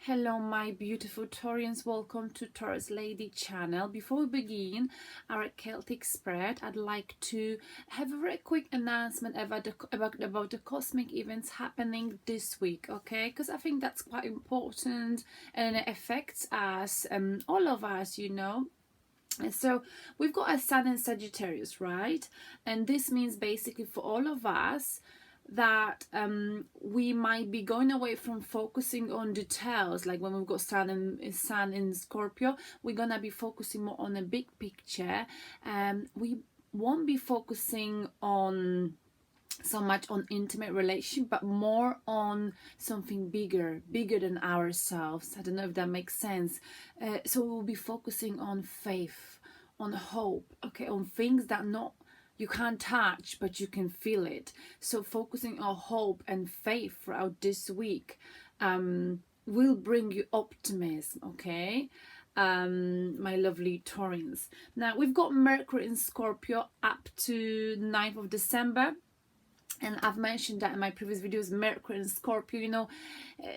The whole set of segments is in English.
Hello my beautiful Taurians, welcome to Taurus Lady channel. Before we begin our Celtic spread, I'd like to have a very quick announcement about the cosmic events happening this week, okay? Because I think that's quite important and it affects us, all of us, you know. And so we've got a Sun in Sagittarius, right? And this means basically for all of us that we might be going away from focusing on details. Like when we've got sun in Scorpio, we're gonna be focusing more on a big picture. We won't be focusing on so much on intimate relation, but more on something bigger than ourselves. I don't know if that makes sense. So we'll be focusing on faith, on hope, okay, on things that not you can't touch but you can feel it. So focusing on hope and faith throughout this week will bring you optimism, okay, my lovely Taurans. Now we've got Mercury in Scorpio up to 9th of December. And I've mentioned that in my previous videos, Mercury and Scorpio, you know,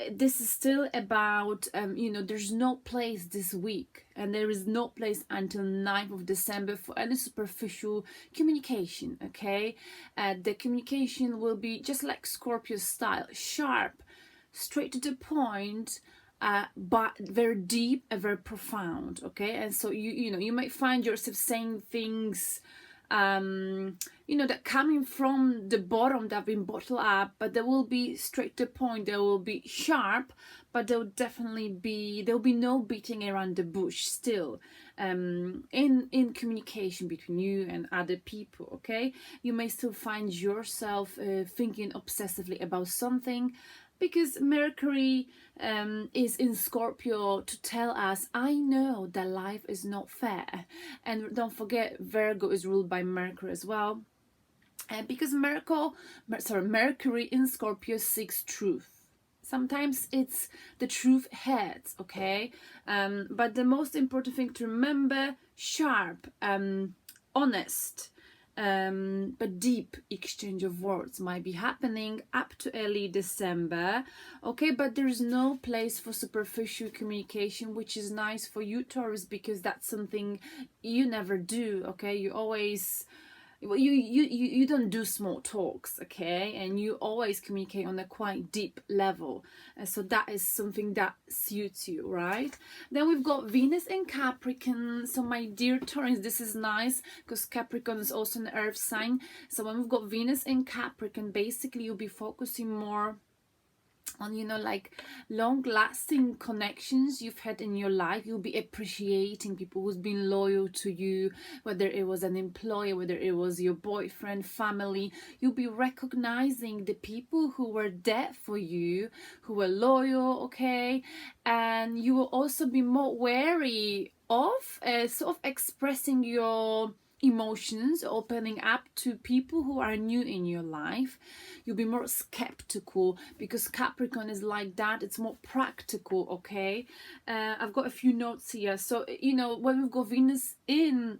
this is still about, you know, there's no place this week. And there is no place until 9th of December for any superficial communication, okay? The communication will be just like Scorpio style, sharp, straight to the point, but very deep and very profound, okay? And so, you know, you might find yourself saying things you know, that coming from the bottom that have been bottled up, but they will be straight to the point. They will be sharp, but there will definitely be no beating around the bush still in communication between you and other people, okay? You may still find yourself thinking obsessively about something, because Mercury is in Scorpio to tell us, I know that life is not fair. And don't forget, Virgo is ruled by Mercury as well. And because Mercury in Scorpio seeks truth. Sometimes it's the truth hurts, okay? But the most important thing to remember, sharp, honest, but deep exchange of words might be happening up to early December, okay? But there's no place for superficial communication, which is nice for you, Taurus, because that's something you never do, okay? You always, well, you don't do small talks, okay? And you always communicate on a quite deep level, and so that is something that suits you, right? Then we've got Venus in Capricorn. So my dear Taurus, this is nice because Capricorn is also an earth sign. So when we've got Venus in Capricorn, basically you'll be focusing more on, you know, like long-lasting connections you've had in your life. You'll be appreciating people who's been loyal to you, whether it was an employer, whether it was your boyfriend, family. You'll be recognizing the people who were there for you, who were loyal, okay? And you will also be more wary of sort of expressing your emotions, opening up to people who are new in your life. You'll be more skeptical because Capricorn is like that. It's more practical, okay? I've got a few notes here. So, you know, when we've got Venus in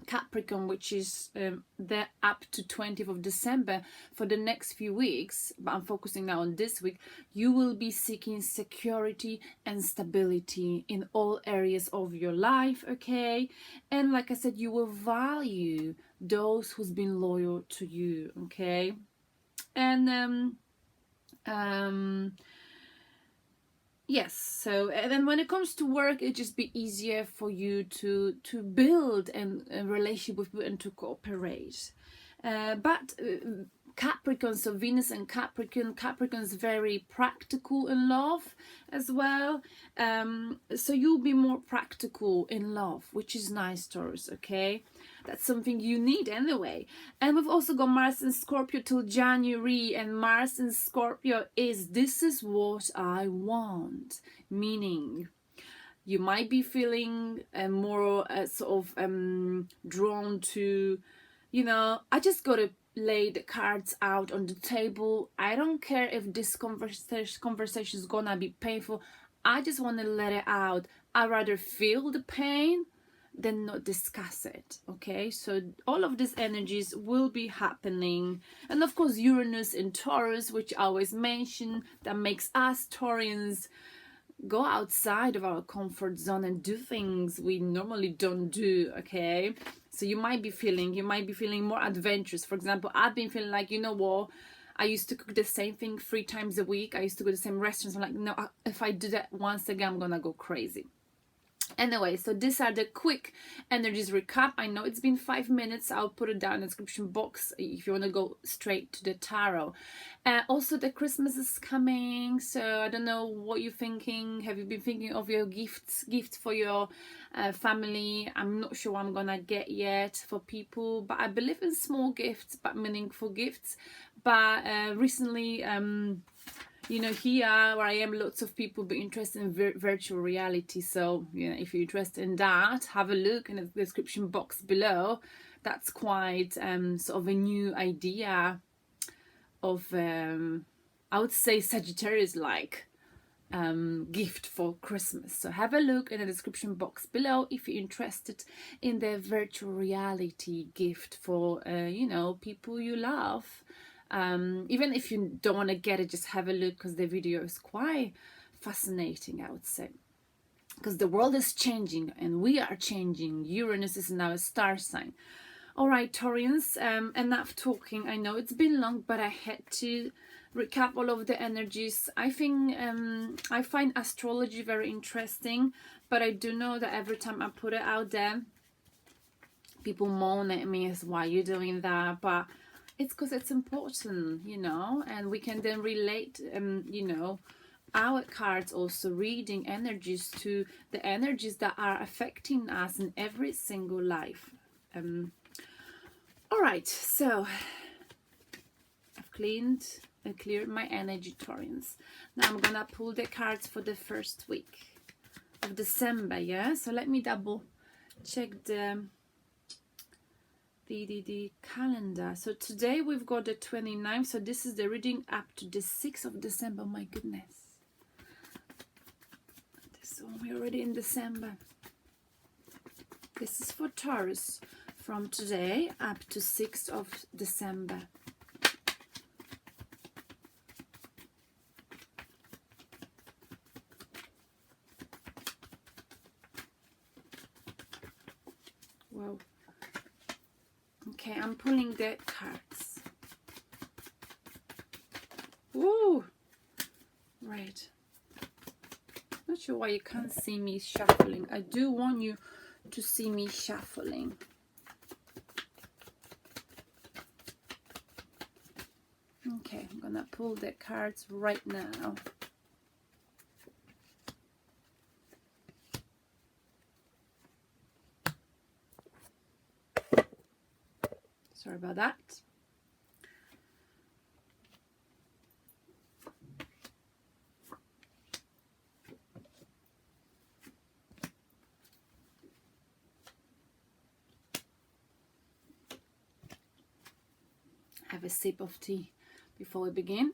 Capricorn, which is there up to 20th of December for the next few weeks, but I'm focusing now on this week, you will be seeking security and stability in all areas of your life, okay? And like I said, you will value those who's been loyal to you, okay? And yes, so and then when it comes to work, it just be easier for you to build a relationship with people and to cooperate. But Capricorn, so Venus and Capricorn is very practical in love as well. So you'll be more practical in love, which is nice, Taurus, okay? That's something you need anyway. And we've also got Mars in Scorpio till January, and Mars in Scorpio is, this is what I want, meaning you might be feeling more sort of drawn to, you know, I just gotta lay the cards out on the table. I don't care if this conversation is gonna be painful. I just want to let it out. I'd rather feel the pain than not discuss it, okay? So all of these energies will be happening. And of course Uranus in Taurus, which I always mention, that makes us Taurians go outside of our comfort zone and do things we normally don't do. Okay, so you might be feeling more adventurous. For example, I've been feeling like, you know what, I used to cook the same thing 3 times a week. I used to go to the same restaurants. I'm like, no, if I do that once again, I'm gonna go crazy. Anyway, so these are the quick energies recap. I know it's been 5 minutes. I'll put it down in the description box if you want to go straight to the tarot. Also, the Christmas is coming, so I don't know what you're thinking. Have you been thinking of your gifts for your family? I'm not sure what I'm gonna get yet for people, but I believe in small gifts but meaningful gifts. But recently, you know, here where I am, lots of people be interested in virtual reality. So, you know, if you're interested in that, have a look in the description box below. That's quite sort of a new idea of, I would say, Sagittarius-like gift for Christmas. So have a look in the description box below if you're interested in the virtual reality gift for, you know, people you love. Even if you don't want to get it, just have a look, because the video is quite fascinating, I would say, because the world is changing and we are changing. Uranus is now a star sign. All right, Taurians, enough talking. I know it's been long, but I had to recap all of the energies. I think I find astrology very interesting, but I do know that every time I put it out there, people moan at me as, why are you doing that? But it's because it's important, you know, and we can then relate, you know, our cards also reading energies to the energies that are affecting us in every single life. All right, so I've cleared my energy, Taurians. Now I'm gonna pull the cards for the first week of December. Yeah, so let me double check the calendar. So today we've got the 29th, so this is the reading up to the 6th of December. My goodness, so we're already in December. This is for Taurus from today up to 6th of December. Wow. Okay, I'm pulling the cards. Woo! Right. Not sure why you can't see me shuffling. I do want you to see me shuffling. Okay, I'm gonna pull the cards right now. Sorry about that. Have a sip of tea before we begin.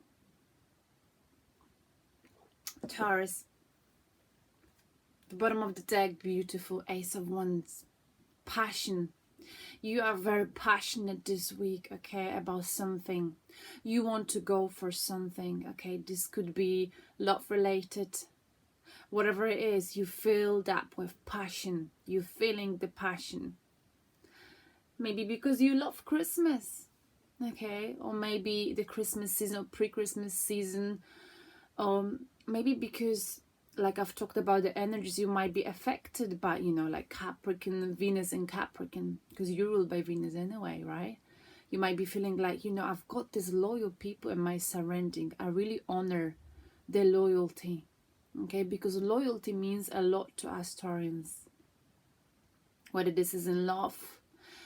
Taurus, the bottom of the deck, beautiful Ace of Wands, passion. You are very passionate this week, okay, about something. You want to go for something, okay. This could be love related. Whatever it is, you filled up with passion. You're feeling the passion. Maybe because you love Christmas, okay, or maybe the Christmas season or pre-Christmas season, maybe because, like I've talked about the energies, you might be affected by, you know, like Capricorn, Venus in Capricorn, because you're ruled by Venus anyway, right? You might be feeling like, you know, I've got these loyal people in my surrounding. I really honor their loyalty, okay? Because loyalty means a lot to us Taurians. Whether this is in love,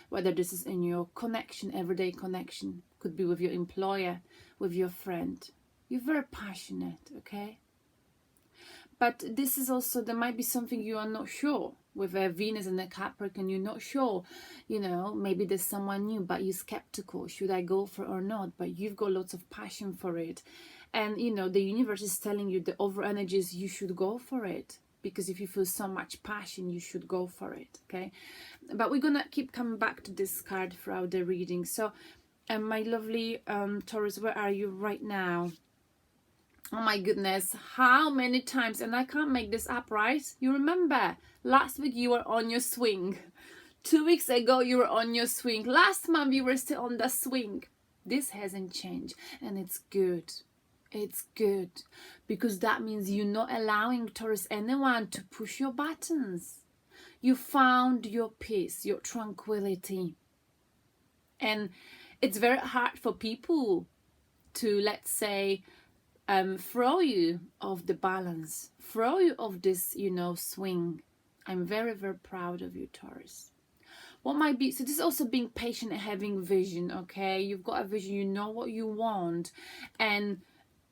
whether this is in your connection, everyday connection, could be with your employer, with your friend. You're very passionate, okay? But this is also, there might be something you are not sure. With a Venus and a Capricorn, you're not sure. You know, maybe there's someone new, but you're skeptical. Should I go for it or not? But you've got lots of passion for it. And, you know, the universe is telling you the over energies, you should go for it. Because if you feel so much passion, you should go for it, okay? But we're going to keep coming back to this card throughout the reading. So, my lovely Taurus, where are you right now? Oh my goodness, how many times, and I can't make this up, right? You remember last week you were on your swing. 2 weeks ago you were on your swing. Last month you were still on the swing. This hasn't changed, and it's good. It's good because that means you're not allowing Taurus anyone to push your buttons. You found your peace, your tranquility. And it's very hard for people to, let's say, throw you off the balance, throw you off this, swing. I'm very, very proud of you, Taurus. What might be, so this is also being patient and having vision, okay? You've got a vision, you know what you want, and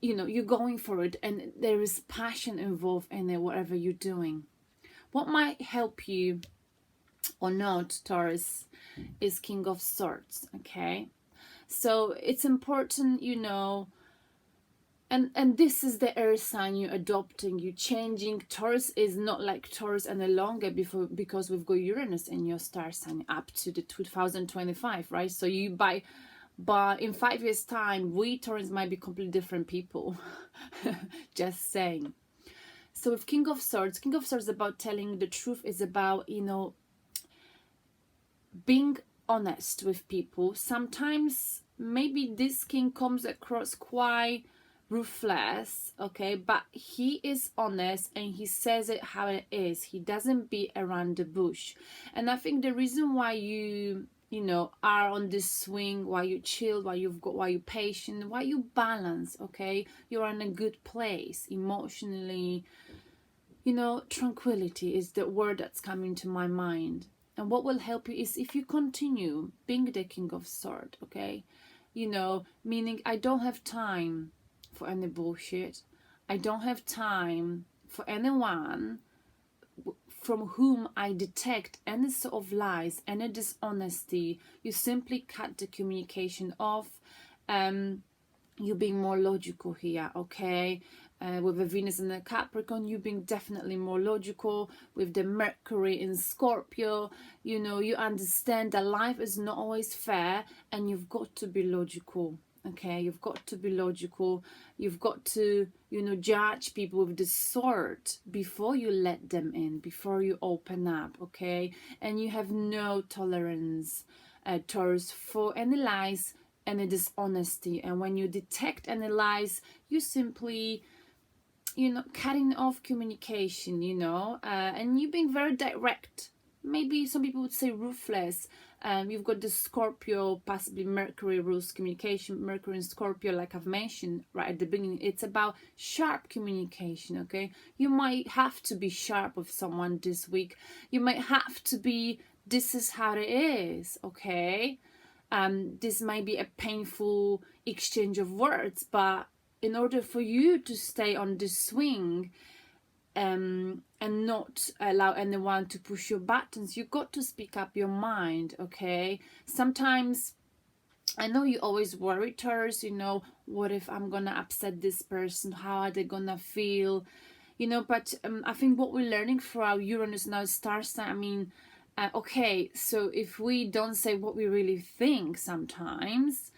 you're going for it, and there is passion involved in it, whatever you're doing. What might help you or not, Taurus, is King of Swords, okay? So it's important, and this is the air sign you're adopting, you're changing. Taurus is not like Taurus any longer because we've got Uranus in your star sign up to the 2025, right? So but in 5 years time, we Taurus might be completely different people. Just saying. So with King of Swords is about telling the truth, is about, being honest with people. Sometimes maybe this king comes across quite ruthless, okay, but he is honest and he says it how it is. He doesn't beat around the bush. And I think the reason why you are on this swing, why you chill, why you're patient, why you balance, okay, you're in a good place emotionally. Tranquility is the word that's coming to my mind. And what will help you is if you continue being the King of Swords, okay, meaning I don't have time for any bullshit. I don't have time for anyone from whom I detect any sort of lies, any dishonesty. You simply cut the communication off. You being more logical here, okay? With the Venus and the Capricorn, you being definitely more logical. With the Mercury in Scorpio, you understand that life is not always fair, and you've got to be logical. Okay, you've got to be logical. You've got to, judge people with the sword before you let them in, before you open up, okay? And you have no tolerance, Taurus, for any lies, any dishonesty. And when you detect any lies, you simply, cutting off communication, and you being very direct. Maybe some people would say ruthless. You've got the Scorpio, possibly Mercury rules communication. Mercury and Scorpio, like I've mentioned right at the beginning, it's about sharp communication, okay? You might have to be sharp with someone this week. You might have to be, this is how it is, okay? This might be a painful exchange of words, but in order for you to stay on this swing, and not allow anyone to push your buttons, you got to speak up your mind, okay? Sometimes, I know you always worry, Taurus, what if I'm gonna upset this person? How are they gonna feel? But I think what we're learning for our Uranus now star sign, okay, so if we don't say what we really think sometimes,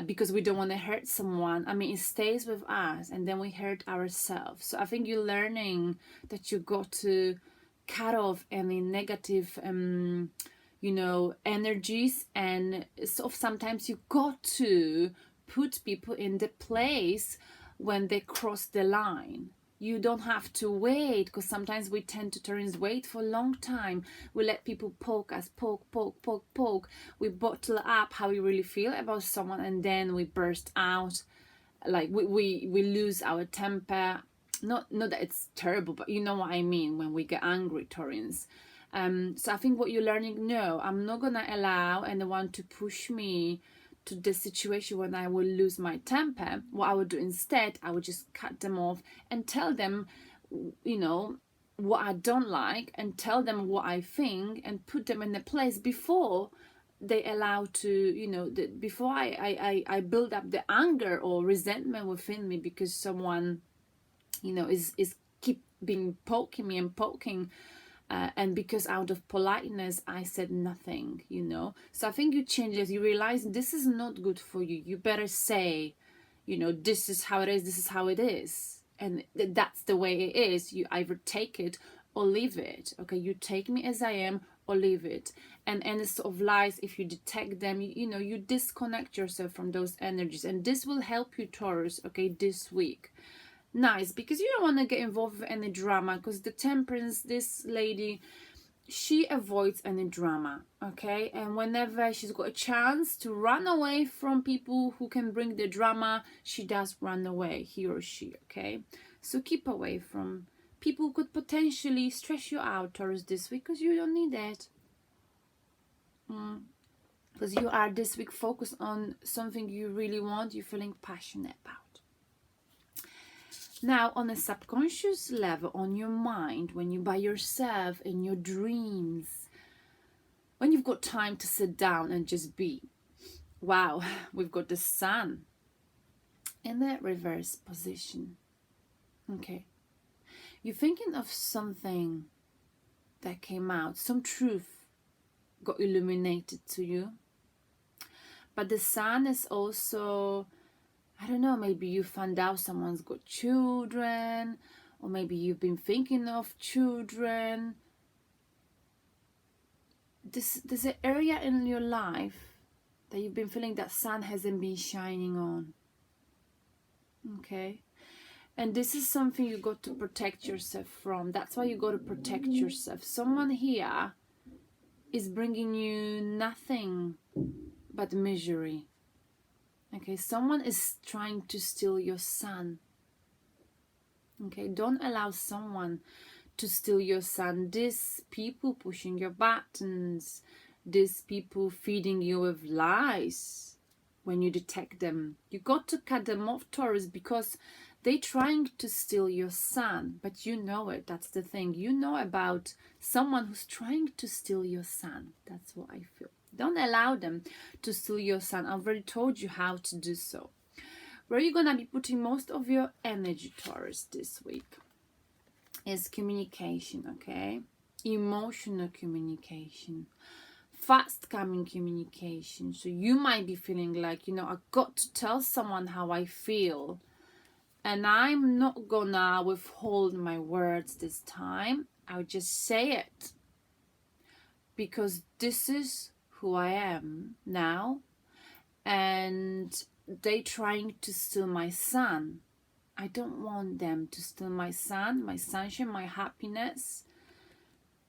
because we don't want to hurt someone, it stays with us and then we hurt ourselves. So I think you're learning that you got to cut off any negative energies, and so sometimes you got to put people in the place when they cross the line. You don't have to wait, because sometimes we tend to Taurans wait for a long time. We let people poke us, poke. We bottle up how we really feel about someone, and then we burst out. Like we lose our temper. Not that it's terrible, but you know what I mean when we get angry, Taurans. So I think what you're learning, no, I'm not gonna allow anyone to push me to the situation when I will lose my temper. What I would do instead, I would just cut them off and tell them, what I don't like, and tell them what I think, and put them in a place before they allow to, before I build up the anger or resentment within me because someone, is keep being poking me and poking. And because out of politeness I said nothing, So I think you change as you realize this is not good for you. You better say, you know, this is how it is, this is how it is, and that's the way it is. You either take it or leave it. Okay, you take me as I am or leave it. And any sort of lies, if you detect them, you know, you disconnect yourself from those energies, and this will help you, Taurus, okay, this week. Nice, because you don't want to get involved with any drama, because the Temperance, this lady, she avoids any drama, okay? And whenever she's got a chance to run away from people who can bring the drama, she does run away, he or she, okay? So keep away from people who could potentially stress you out, Taurus, this week, because you don't need that. Because you are this week focused on something you really want, you're feeling passionate about. Now, on a subconscious level, on your mind, when you're by yourself in your dreams, when you've got time to sit down and just be, wow, we've got the Sun in the reverse position. Okay. You're thinking of something that came out, some truth got illuminated to you. But the Sun is also, I don't know, maybe you found out someone's got children, or maybe you've been thinking of children. There's an area in your life that you've been feeling that sun hasn't been shining on. Okay? And this is something you got to protect yourself from. That's why you got to protect yourself. Someone here is bringing you nothing but misery. Okay, someone is trying to steal your sun. Okay, don't allow someone to steal your sun. These people pushing your buttons, these people feeding you with lies when you detect them. You got to cut them off, Taurus, because they're trying to steal your sun, but you know it. That's the thing. You know about someone who's trying to steal your sun. That's what I feel. Don't allow them to steal your sun. I've already told you how to do so. Where you're going to be putting most of your energy, Taurus, this week is communication, okay? Emotional communication. Fast coming communication. So you might be feeling like, you know, I've got to tell someone how I feel. And I'm not gonna withhold my words this time. I'll just say it. Because this is who I am now, and they trying to steal my sun. I don't want them to steal my sun, my sunshine, my happiness.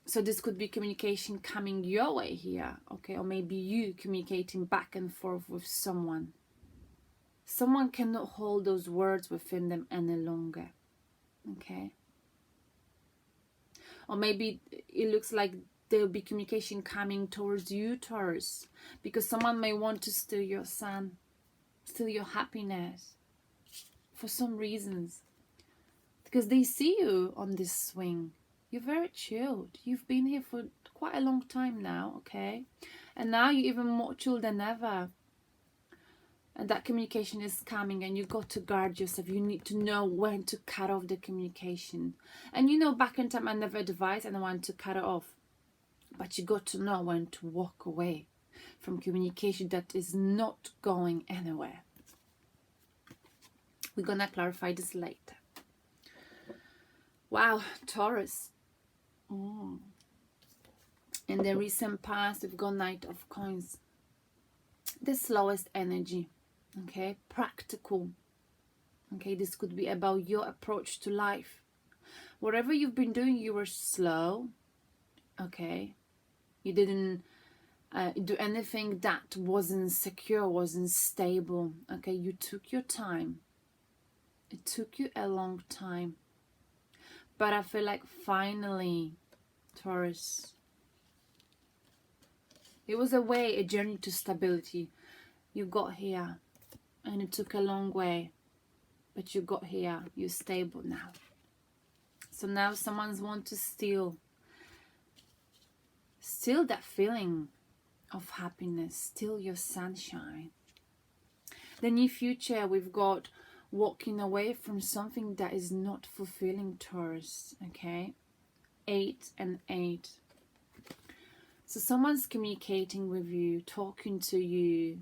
So this could be communication coming your way here, okay? Or maybe you communicating back and forth with someone. Someone cannot hold those words within them any longer, okay? Or maybe it looks like there will be communication coming towards you, Taurus, because someone may want to steal your sun, steal your happiness for some reasons, because they see you on this swing. You're very chilled. You've been here for quite a long time now, okay? And now you're even more chilled than ever. And that communication is coming, and you've got to guard yourself. You need to know when to cut off the communication. And you know, back in time, I never advised anyone to cut it off. But you got to know when to walk away from communication that is not going anywhere. We're going to clarify this later. Wow, Taurus. In the recent past, we've got Knight of Coins. The slowest energy. Okay, practical. Okay, this could be about your approach to life. Whatever you've been doing, you were slow. Okay, you didn't do anything that wasn't secure, wasn't stable. Okay, you took your time. It took you a long time. But I feel like finally, Taurus, it was a journey to stability. You got here, and it took a long way, but you got here. You're stable now. So now someone's want to steal that feeling of happiness, steal your sunshine. The near future, we've got walking away from something that is not fulfilling, Taurus, okay? 8 and 8. So someone's communicating with you, talking to you,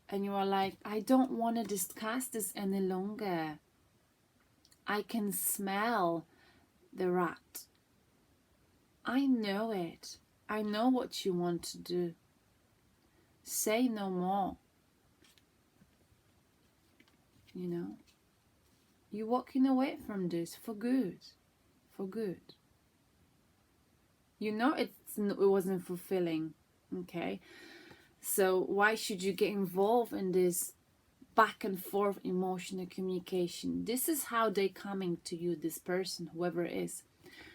and you are like, I don't want to discuss this any longer. I can smell the rat. I know it. I know what you want to do. Say no more. You know, you're walking away from this for good. For good. You know it wasn't fulfilling. Okay? So why should you get involved in this back and forth emotional communication? This is how they coming to you, this person, whoever it is.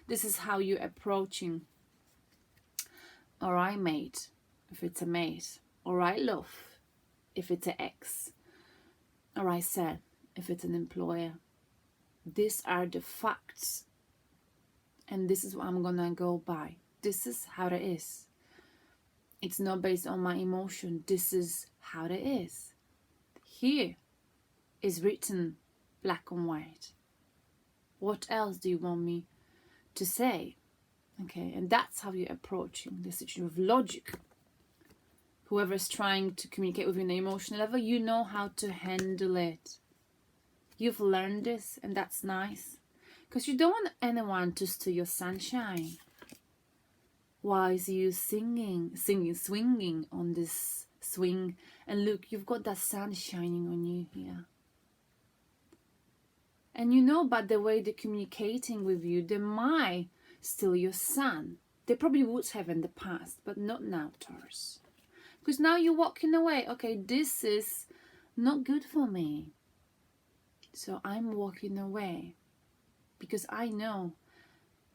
This is how you're approaching. Alright, mate, if it's a mate. Alright, love, if it's an ex. Alright, sir, if it's an employer. These are the facts. And this is what I'm gonna go by. This is how it is. It's not based on my emotion. This is how it is. Here is written black and white. What else do you want me to say? Okay, and that's how you're approaching the situation with logic. Whoever's trying to communicate with you on an emotional level, you know how to handle it. You've learned this, and that's nice. Because you don't want anyone to steal your sunshine. Why is you swinging on this swing? And look, you've got that sun shining on you here. And you know, by the way they're communicating with you, they might steal your sun. They probably would have in the past, but not now, Taurus. Because now you're walking away. Okay, this is not good for me. So I'm walking away. Because I know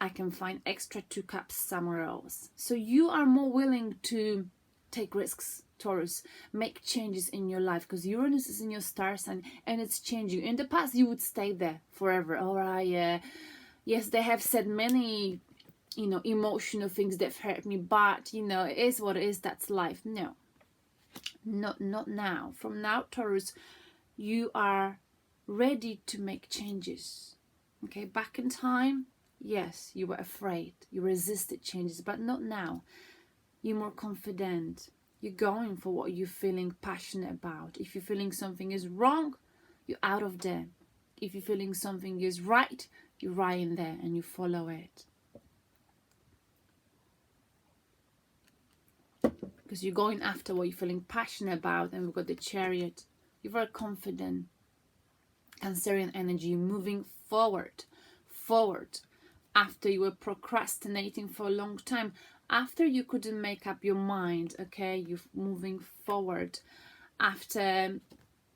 I can find extra 2 cups somewhere else. So you are more willing to take risks, Taurus. Make changes in your life. Because Uranus is in your star sign and it's changing. In the past, you would stay there forever. All right, yes, they have said many, emotional things that have hurt me. But, it is what it is. That's life. No. Not now. From now, Taurus, you are ready to make changes. Okay, back in time, yes, you were afraid. You resisted changes, but not now. You're more confident. You're going for what you're feeling passionate about. If you're feeling something is wrong, you're out of there. If you're feeling something is right, you're right in there and you follow it. Because you're going after what you're feeling passionate about, and we've got the Chariot. You're very confident. Cancerian energy, moving forward. After you were procrastinating for a long time, after you couldn't make up your mind, okay, you're moving forward. After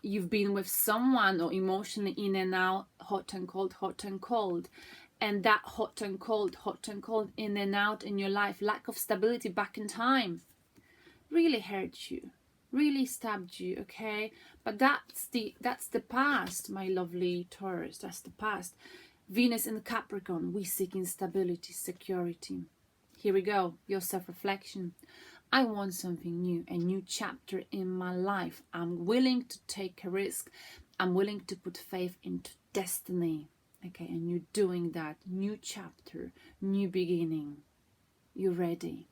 you've been with someone or emotionally in and out, hot and cold, and that hot and cold, in and out in your life, lack of stability back in time, really hurt you, really stabbed you, okay? But that's the past, my lovely Taurus. That's the past. Venus in Capricorn, we seeking stability, security. Here we go, your self-reflection. I want something new, a new chapter in my life. I'm willing to take a risk. I'm willing to put faith into destiny. Okay, and you're doing that. New chapter, new beginning. You're ready.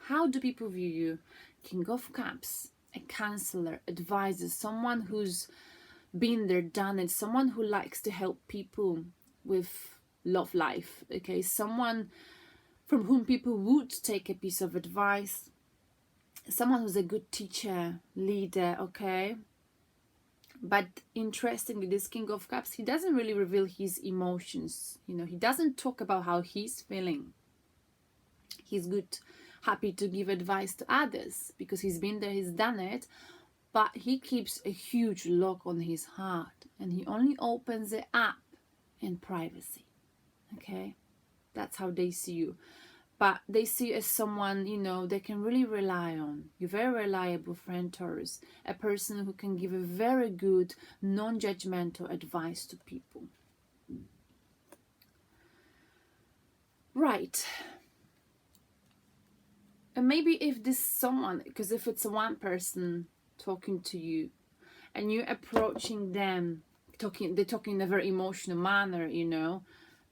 How do people view you? King of Cups, a counselor, advisor, someone who's been there, done it, someone who likes to help people with love life, okay, someone from whom people would take a piece of advice, someone who's a good teacher, leader, okay. But interestingly, this King of Cups, he doesn't really reveal his emotions, he doesn't talk about how he's feeling. He's good, happy to give advice to others because he's been there, he's done it, but he keeps a huge lock on his heart and he only opens it up in privacy. Okay, that's how they see you. But they see you as someone, they can really rely on. You're a very reliable friend, Taurus. A person who can give a very good, non-judgmental advice to people. Right. And maybe if this someone, because if it's one person talking to you and you're approaching them, they're talking in a very emotional manner,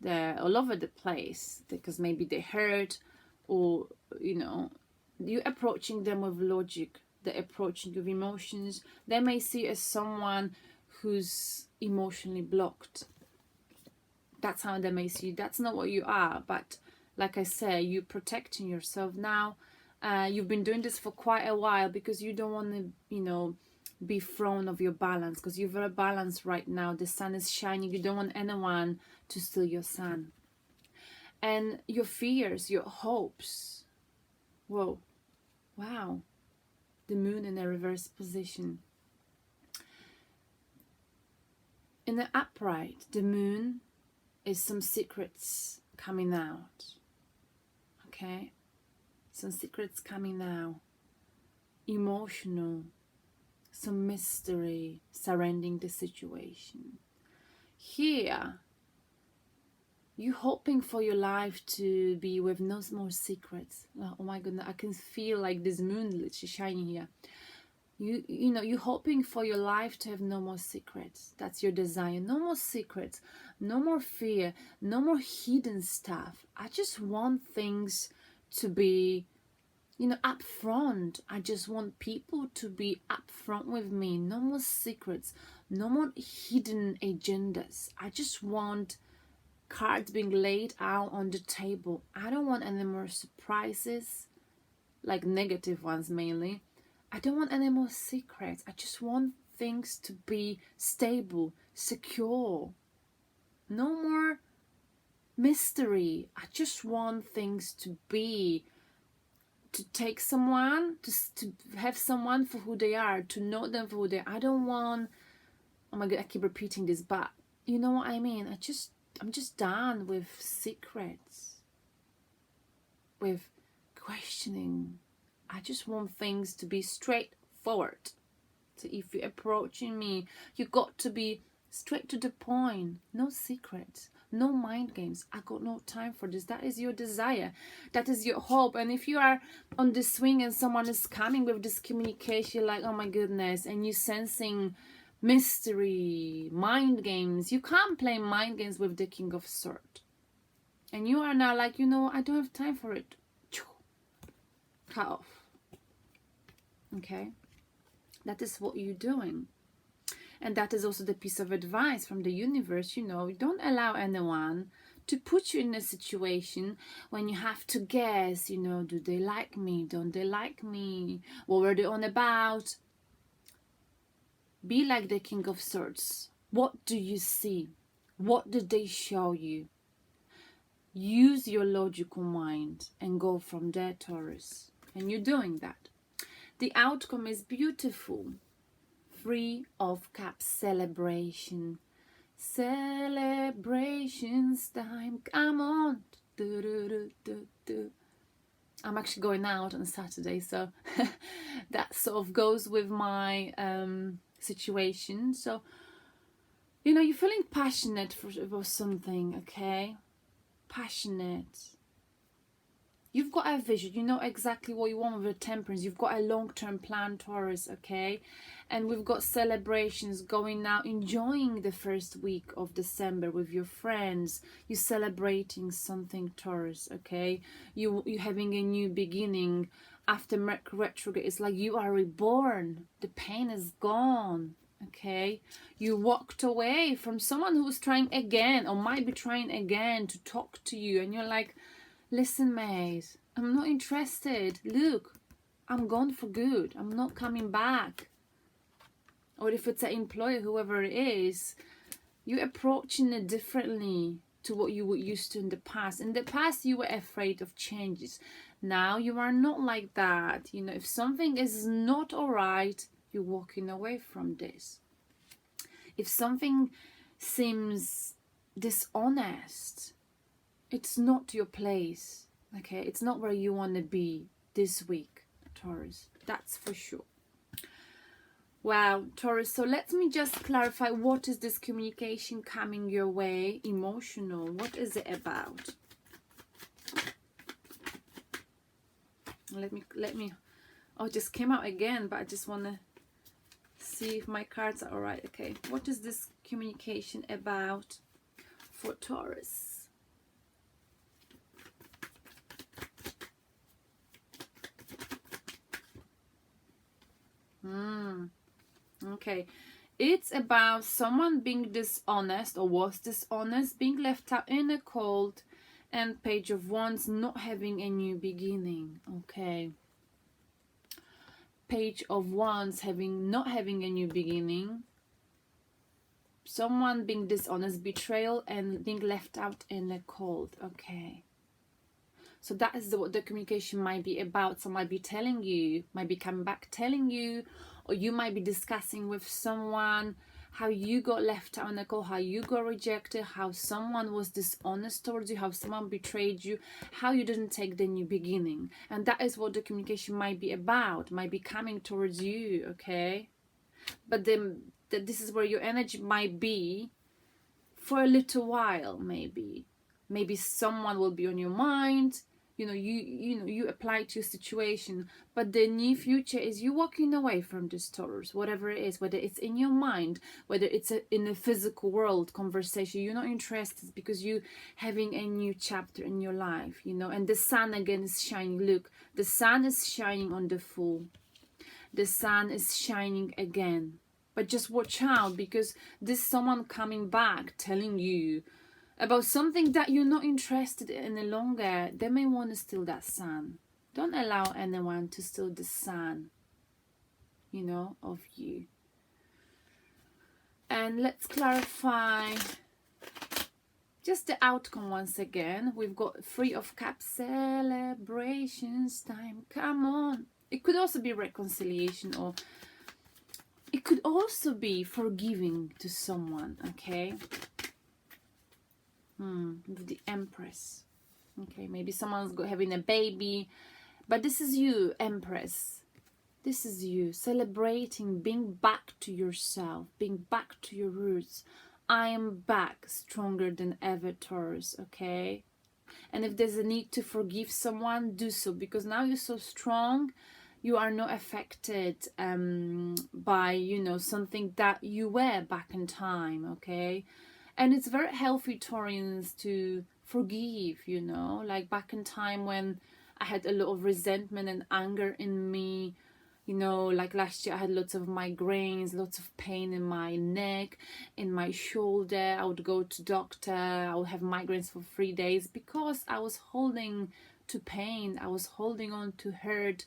they're all over the place because maybe they hurt, or you're approaching them with logic, the approaching of emotions. They may see you as someone who's emotionally blocked. That's how they may see you. That's not what you are. But like I say, you're protecting yourself now. You've been doing this for quite a while because you don't want to, you know, be thrown off your balance, because you're very balanced right now. The sun is shining. You don't want anyone to steal your sun. And your fears, your hopes. Whoa. Wow. The moon in a reverse position. In the upright, the moon is some secrets coming out. Okay? Some secrets coming out. Emotional. Some mystery surrounding the situation. Here, you hoping for your life to be with no more secrets. Oh my goodness, I can feel like this moon literally shining here. You know, you're hoping for your life to have no more secrets. That's your desire. No more secrets, no more fear, no more hidden stuff. I just want things to be, you know, up front. I just want people to be up front with me. No more secrets, no more hidden agendas. I just want cards being laid out on the table. I don't want any more surprises, like negative ones mainly. I don't want any more secrets. I just want things to be stable, secure. No more mystery. I just want things to be, to take someone, to have someone for who they are, to know them for who they are. I don't want, oh my God, I keep repeating this, but you know what I mean? I'm just done with secrets, with questioning. I just want things to be straightforward. So if you're approaching me, you got to be straight to the point. No secrets, no mind games. I got no time for this. That is your desire. That is your hope. And if you are on the swing and someone is coming with this communication, like, oh my goodness, and you sensing mystery, mind games, you can't play mind games with the King of Swords. And you are now like, you know, I don't have time for it. Cut off. Okay? That is what you're doing. And that is also the piece of advice from the universe. You know, don't allow anyone to put you in a situation when you have to guess, you know, do they like me? Don't they like me? What were they on about? Be like the King of Swords. What do you see? What did they show you? Use your logical mind and go from there, Taurus. And you're doing that. The outcome is beautiful. 3 of Cups, celebration. Celebrations time, come on. Do, do, do, do, do. I'm actually going out on Saturday, so that sort of goes with my situation. So, you know, you're feeling passionate about something, okay? Passionate. You've got a vision. You know exactly what you want with the Temperance. You've got a long-term plan, Taurus, okay? And we've got celebrations going now, enjoying the first week of December with your friends. You're celebrating something, Taurus, okay? You're having a new beginning. After Mercury retrograde, it's like you are reborn. The pain is gone, okay? You walked away from someone who was trying again, or might be trying again to talk to you. And you're like, listen, mate, I'm not interested. Look, I'm gone for good. I'm not coming back. Or if it's an employer, whoever it is, you're approaching it differently to what you were used to in the past. In the past, you were afraid of changes. Now you are not like that. You know, if something is not all right, you're walking away from this. If something seems dishonest, it's not your place, okay? It's not where you want to be this week, Taurus. That's for sure. Wow, Taurus. So let me just clarify, what is this communication coming your way? Emotional. What is it about? Let me. Oh, it just came out again, but I just want to see if my cards are all right. Okay. What is this communication about for Taurus? Okay, it's about someone being dishonest or was dishonest, being left out in the cold, and Page of Wands, not having a new beginning. Okay, Page of Wands, not having a new beginning, someone being dishonest, betrayal, and being left out in the cold. Okay, so that is what the communication might be about. Someone might be telling you, might be coming back telling you, or you might be discussing with someone how you got left out on the call, how you got rejected, how someone was dishonest towards you, how someone betrayed you, how you didn't take the new beginning. And that is what the communication might be about, might be coming towards you, okay? But then this is where your energy might be for a little while, maybe. Maybe someone will be on your mind. You apply to your situation, but the near future is you walking away from this Taurus, whatever it is, whether it's in your mind, whether it's in a physical world conversation. You're not interested because you having a new chapter in your life, and the sun again is shining. Look, the sun is shining on the Fool. The sun is shining again, but just watch out, because this someone coming back telling you about something that you're not interested in any longer. They may want to steal that sun. Don't allow anyone to steal the sun, of you. And let's clarify just the outcome once again. We've got 3 of Cups, celebrations time. Come on. It could also be reconciliation, or it could also be forgiving to someone, okay? With the Empress. Okay, maybe someone's having a baby, but this is you, Empress. This is you celebrating, being back to yourself, being back to your roots. I am back stronger than ever, Taurus, okay? And if there's a need to forgive someone, do so, because now you're so strong. You are not affected by, something that you were back in time, okay? And it's very healthy, Taurians, to forgive, like back in time when I had a lot of resentment and anger in me, like last year I had lots of migraines, lots of pain in my neck, in my shoulder. I would go to doctor, I would have migraines for 3 days because I was holding to pain, I was holding on to hurt.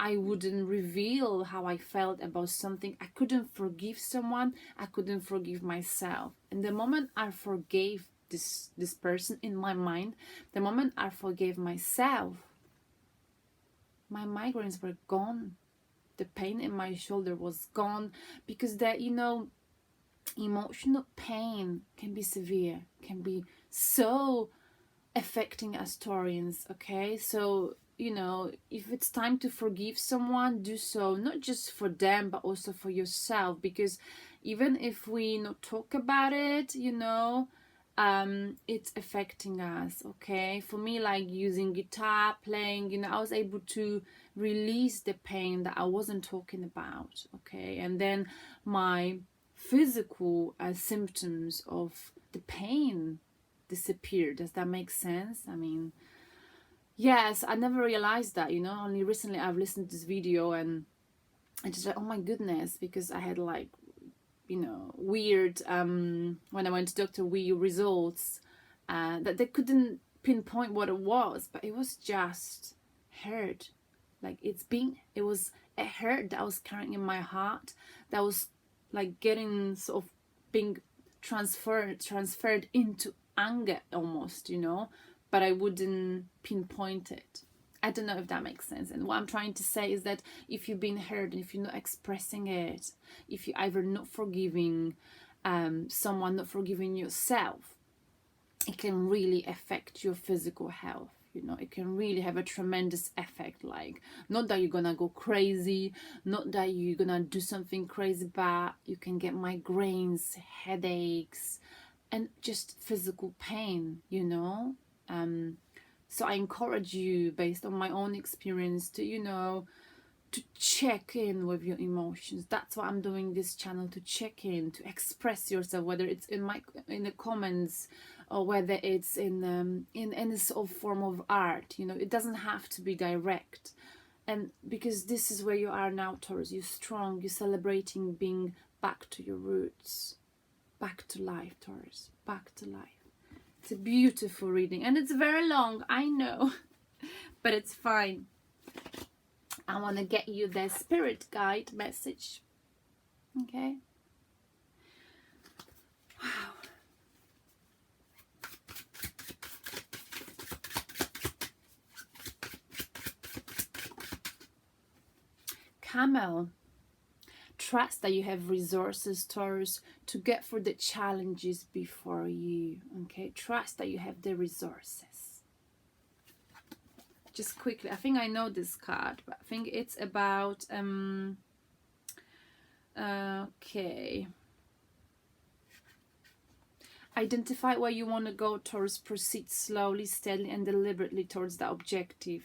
I wouldn't reveal how I felt about something. I couldn't forgive someone. I couldn't forgive myself. And the moment I forgave this person in my mind, the moment I forgave myself, my migraines were gone. The pain in my shoulder was gone, because that, emotional pain can be severe, can be so affecting us, Taurians, okay? So if it's time to forgive someone, do so, not just for them, but also for yourself, because even if we not talk about it, it's affecting us, okay? For me, like using guitar, playing, I was able to release the pain that I wasn't talking about, okay? And then my physical symptoms of the pain disappeared. Does that make sense? I mean, yes, I never realized that, only recently I've listened to this video and I just like, oh my goodness, because I had like, weird, when I went to doctor, weird results, that they couldn't pinpoint what it was, but it was just hurt. Like it was a hurt that I was carrying in my heart, that was like getting sort of being transferred into anger almost, but I wouldn't pinpoint it. I don't know if that makes sense. And what I'm trying to say is that if you've been hurt and if you're not expressing it, if you're either not forgiving someone, not forgiving yourself, it can really affect your physical health. It can really have a tremendous effect. Like, not that you're gonna go crazy, not that you're gonna do something crazy, but you can get migraines, headaches, and just physical pain, so I encourage you, based on my own experience, to to check in with your emotions. That's why I'm doing this channel, to check in, to express yourself, whether it's in the comments, or whether it's in any sort of form of art. It doesn't have to be direct. And because this is where you are now, Taurus, you're strong, you're celebrating being back to your roots, back to life, Taurus, back to life. It's a beautiful reading, and it's very long, I know, but it's fine. I want to get you the spirit guide message. Okay. Wow. Camel. Trust that you have resources, Taurus, to get through the challenges before you. Okay. Trust that you have the resources. Just quickly, I think I know this card, but I think it's about okay. Identify where you want to go, Taurus. Proceed slowly, steadily, and deliberately towards that objective.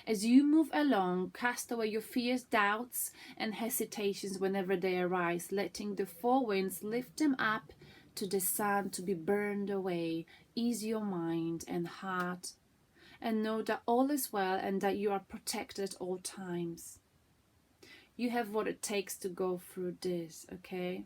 As you move along, cast away your fears, doubts, and hesitations whenever they arise, letting the four winds lift them up to the sun to be burned away. Ease your mind and heart, and know that all is well and that you are protected at all times. You have what it takes to go through this, okay?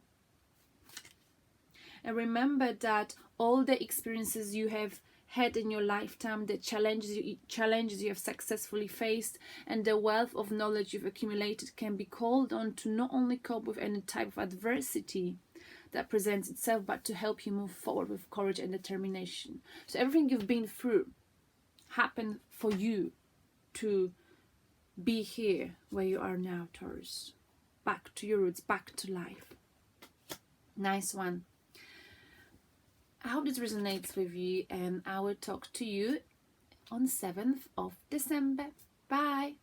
And remember that all the experiences you have had in your lifetime, the challenges you have successfully faced, and the wealth of knowledge you've accumulated can be called on to not only cope with any type of adversity that presents itself, but to help you move forward with courage and determination. So everything you've been through happened for you to be here where you are now, Taurus. Back to your roots, back to life. Nice one. I hope this resonates with you, and I will talk to you on 7th of December. Bye.